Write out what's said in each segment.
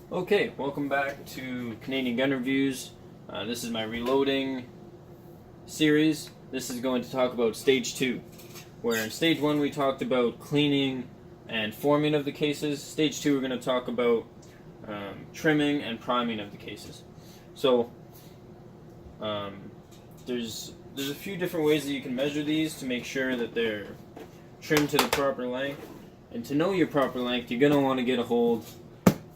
Okay, welcome back to Canadian Gun Reviews. This is my reloading series. This is going to talk about Stage 2, where in Stage 1 we talked about cleaning and forming of the cases. Stage 2 we're going to talk about trimming and priming of the cases. So there's a few different ways that you can measure these to make sure that they're trimmed to the proper length. And to know your proper length, you're going to want to get a hold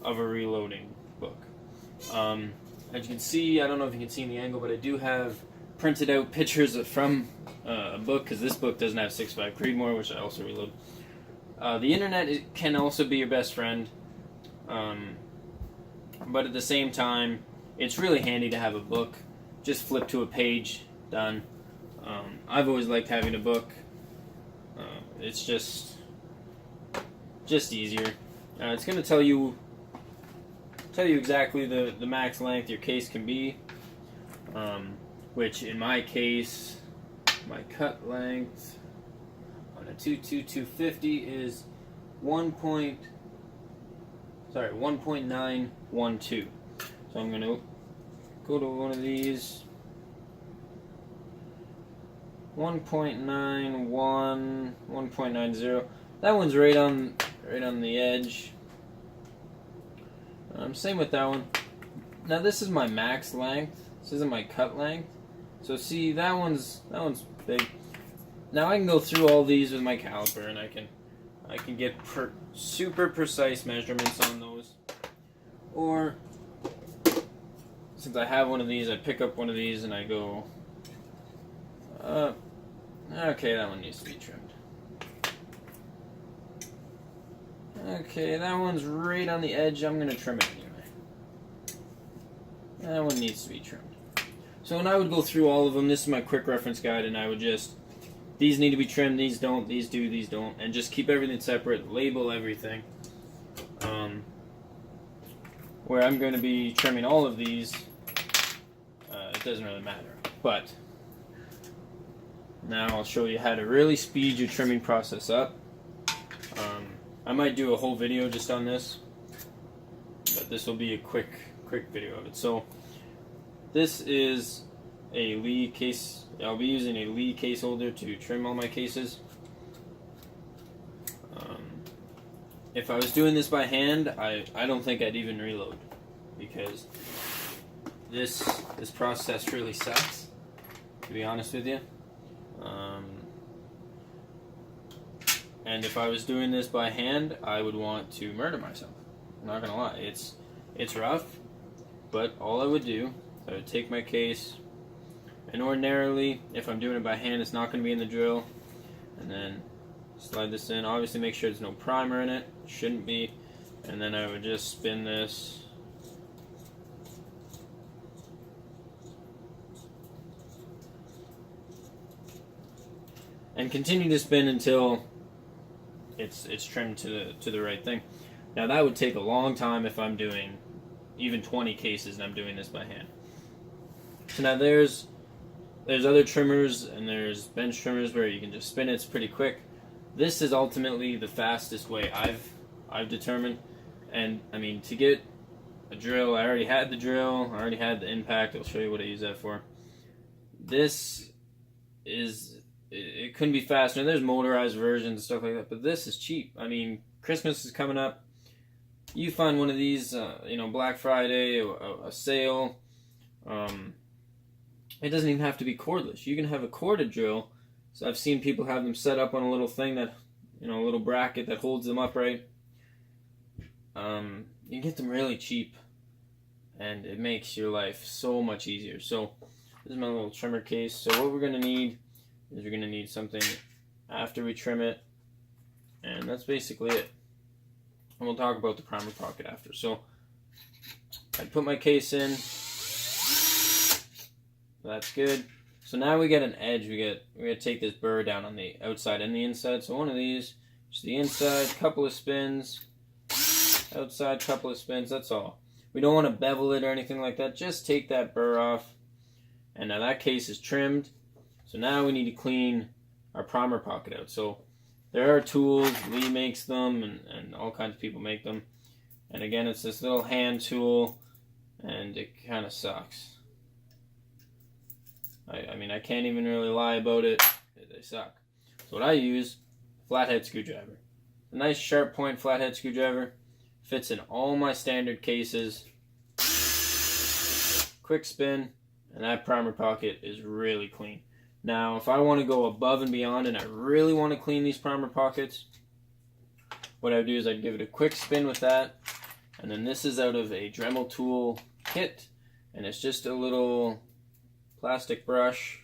of a reloading book. As you can see, I don't know if you can see in the angle, but I do have printed out pictures from a book, because this book doesn't have 6.5 Creedmoor, which I also reload. The internet can also be your best friend, but at the same time, it's really handy to have a book. Just flip to a page, done. I've always liked having a book. It's just easier. It's going to tell you exactly the max length your case can be, which in my case, my cut length on a 250 is 1.912. So I'm going to go to one of these. 1.91, 1.90. That one's right on the edge. Same with that one. Now this is my max length. This isn't my cut length. So see, that one's big. Now I can go through all these with my caliper, and I can get super precise measurements on those. Or since I have one of these, I pick up one of these and I go, okay, that one needs to be trimmed. Okay, that one's right on the edge. I'm going to trim it anyway. That one needs to be trimmed. So when I would go through all of them, this is my quick reference guide, and I would just, these need to be trimmed, these don't, these do, these don't, and just keep everything separate, label everything. Where I'm going to be trimming all of these, it doesn't really matter. But now I'll show you how to really speed your trimming process up. I might do a whole video just on this, but this will be a quick video of it. So this is a Lee case. I'll be using a Lee case holder to trim all my cases. If I was doing this by hand, I don't think I'd even reload, because this process really sucks, to be honest with you. And if I was doing this by hand, I would want to murder myself. I'm not gonna lie, it's rough, but all I would do, I would take my case, and ordinarily, if I'm doing it by hand, it's not gonna be in the drill, and then slide this in. Obviously, make sure there's no primer in it. Shouldn't be. And then I would just spin this. And continue to spin until it's trimmed to the right thing. Now that would take a long time if I'm doing even 20 cases and I'm doing this by hand. So now there's other trimmers, and there's bench trimmers where you can just spin it. It's pretty quick. This is ultimately the fastest way I've determined. And I mean, to get a drill, I already had the drill, I already had the impact. I'll show you what I use that for. This is, it couldn't be faster. There's motorized versions and stuff like that, but this is cheap. I mean, Christmas is coming up. You find one of these, Black Friday, a sale. It doesn't even have to be cordless. You can have a corded drill. So I've seen people have them set up on a little thing that, a little bracket that holds them upright. You get them really cheap, and it makes your life so much easier. So this is my little trimmer case. So what we're going to need is we're going to need something after we trim it, and that's basically it. And we'll talk about the primer pocket after. So I put my case in. That's good. So now we get an edge. We got to take this burr down on the outside and the inside. So one of these, just the inside, couple of spins, outside, couple of spins. That's all. We don't want to bevel it or anything like that. Just take that burr off. And now that case is trimmed. So now we need to clean our primer pocket out. So there are tools. Lee makes them, and all kinds of people make them. And again, it's this little hand tool, and it kind of sucks. I mean, I can't even really lie about it. They suck. So what I use, flathead screwdriver. A nice sharp point flathead screwdriver. Fits in all my standard cases. Quick spin, and that primer pocket is really clean. Now, if I want to go above and beyond and I really want to clean these primer pockets, what I would do is I'd give it a quick spin with that. And then this is out of a Dremel tool kit, and it's just a little plastic brush.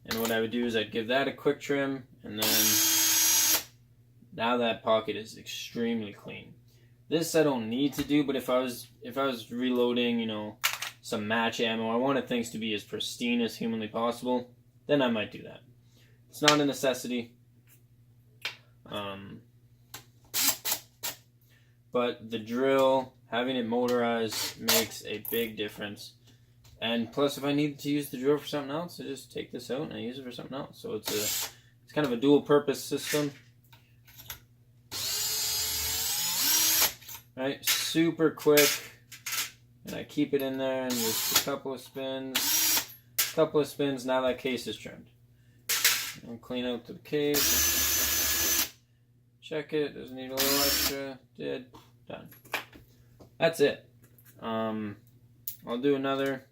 And what I would do is I'd give that a quick trim, and then now that pocket is extremely clean. This I don't need to do, but if I was reloading, you know, some match ammo, I wanted things to be as pristine as humanly possible, then I might do that. It's not a necessity. But the drill, having it motorized, makes a big difference. And plus, if I need to use the drill for something else, I just take this out and I use it for something else. So it's kind of a dual purpose system. Right, super quick, and I keep it in there and just a couple of spins. Now that case is trimmed. I'll clean out the case. Check it. Does it need a little extra? Did. Done. That's it. I'll do another.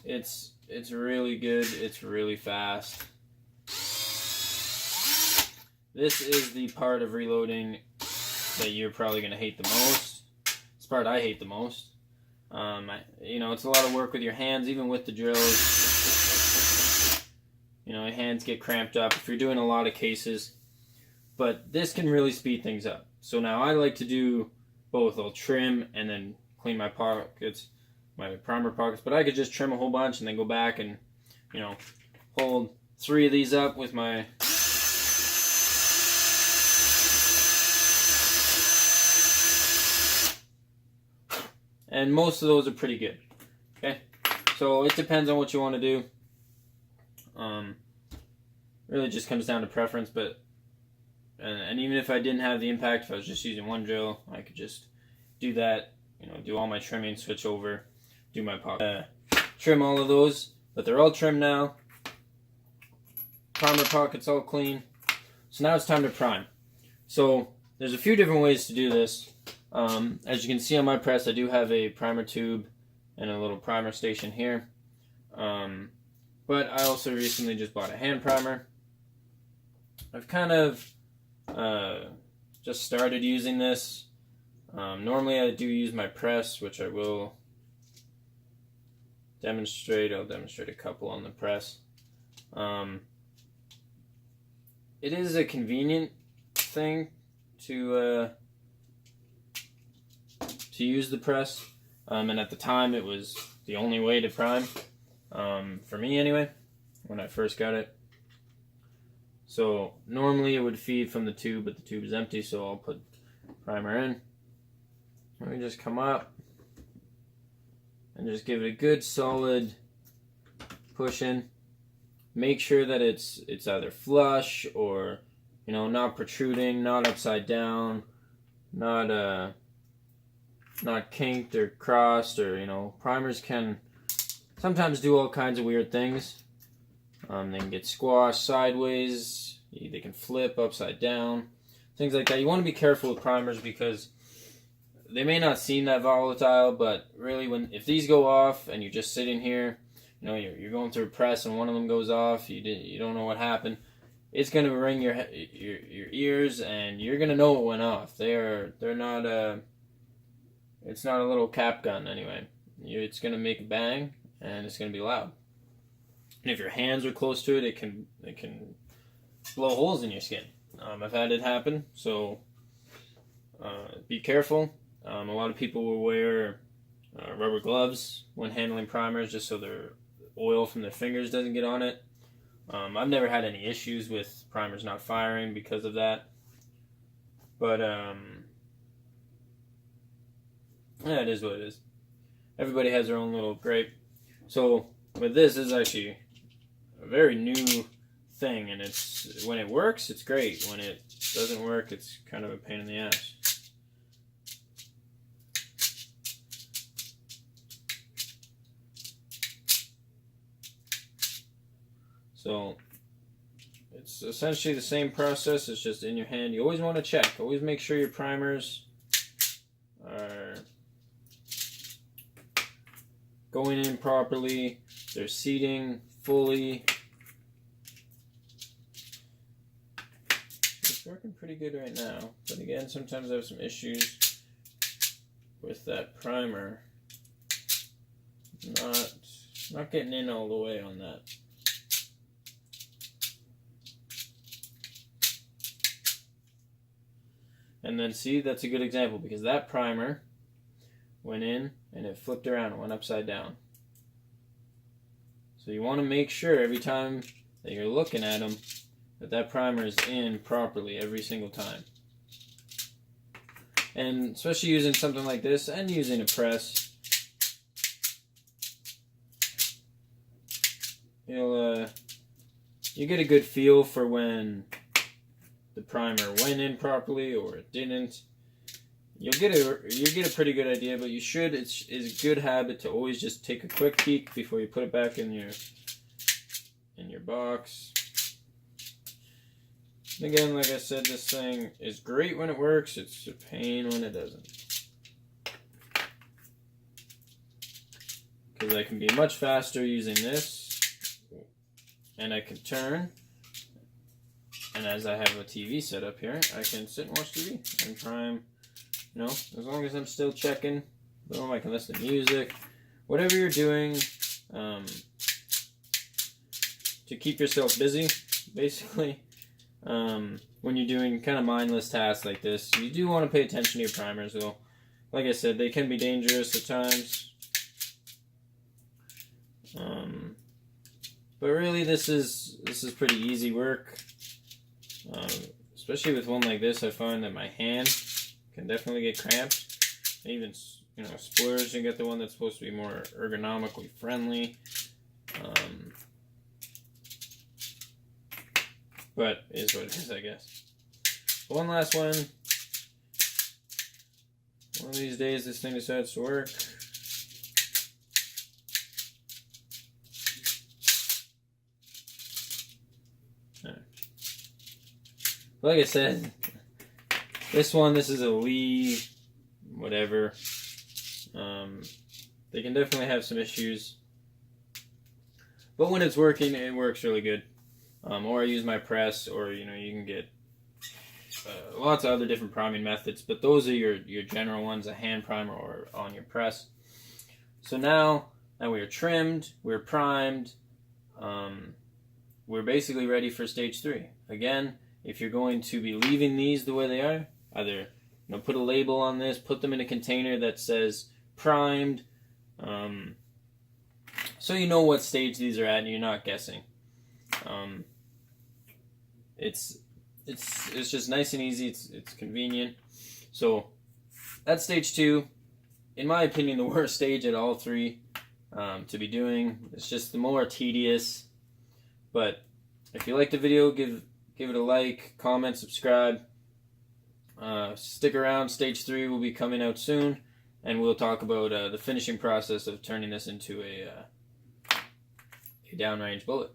It's really good. It's really fast. This is the part of reloading that you're probably going to hate the most. It's the part I hate the most. You know, it's a lot of work with your hands, even with the drills. You know, your hands get cramped up if you're doing a lot of cases. But this can really speed things up. So now I like to do both. I'll trim and then clean my pockets, my primer pockets. But I could just trim a whole bunch and then go back and, you know, hold 3 of these up with my... And most of those are pretty good. Okay, so it depends on what you want to do. Really just comes down to preference, but and even if I didn't have the impact, if I was just using one drill, I could just do that. You know, do all my trimming, switch over, do my pocket, trim all of those. But they're all trimmed now. Primer pockets all clean. So now it's time to prime. So there's a few different ways to do this. As you can see on my press, I do have a primer tube and a little primer station here. But I also recently just bought a hand primer. I've kind of just started using this. Normally I do use my press, which I will demonstrate. I'll demonstrate a couple on the press. It is a convenient thing to use the press, and at the time it was the only way to prime, for me anyway, when I first got it. So normally it would feed from the tube, but the tube is empty, so I'll put primer in. Let me just come up and just give it a good solid push in. Make sure that it's either flush or, you know, not protruding, not upside down, not kinked or crossed, or, you know, primers can sometimes do all kinds of weird things. They can get squashed sideways, they can flip upside down, things like that. You want to be careful with primers because they may not seem that volatile, but really if these go off and you're just sitting here, you know, you're going through a press and one of them goes off, you don't know what happened, it's going to ring your ears and you're going to know it went off. They're not it's not a little cap gun anyway. It's going to make a bang and it's going to be loud. And if your hands are close to it, it can blow holes in your skin. I've had it happen, so be careful. A lot of people will wear rubber gloves when handling primers just so their oil from their fingers doesn't get on it. I've never had any issues with primers not firing because of that. But yeah, it is what it is. Everybody has their own little gripe. So with this is actually a very new thing, and it's when it works, it's great. When it doesn't work, it's kind of a pain in the ass. So it's essentially the same process. It's just in your hand. You always want to check. Always make sure your primers are going in properly. They're seating fully. It's working pretty good right now. But again, sometimes I have some issues with that primer. Not getting in all the way on that. And then see, that's a good example because that primer went in and it flipped around and went upside down. So you want to make sure every time that you're looking at them that primer is in properly every single time. And especially using something like this and using a press, you get a good feel for when the primer went in properly or it didn't. You get a pretty good idea, but you should. It's a good habit to always just take a quick peek before you put it back in your box. And again, like I said, this thing is great when it works. It's a pain when it doesn't, because I can be much faster using this, and I can turn. And as I have a TV set up here, I can sit and watch TV and prime, as long as I'm still checking. Boom, I can listen to music. Whatever you're doing to keep yourself busy, basically. When you're doing kind of mindless tasks like this, you do want to pay attention to your primers, though. Like I said, they can be dangerous at times. But really, this is pretty easy work. Especially with one like this, I find that my hand can definitely get cramped. And even, splurge and get the one that's supposed to be more ergonomically friendly. But it is what it is, I guess. One last one. One of these days, this thing decides to work. Like I said, this is a Lee, whatever. They can definitely have some issues. But when it's working, it works really good. Or I use my press, or, you can get lots of other different priming methods. But those are your general ones, a hand primer or on your press. So now we are trimmed, we're primed, we're basically ready for stage 3. Again, if you're going to be leaving these the way they are, either put a label on this, put them in a container that says primed, so you know what stage these are at and you're not guessing. It's just nice and easy. It's convenient. So that's stage 2. In my opinion, the worst stage at all 3 to be doing. It's just the more tedious. But if you like the video, give it a like, comment, subscribe. Stick around. Stage 3 will be coming out soon, and we'll talk about the finishing process of turning this into a downrange bullet.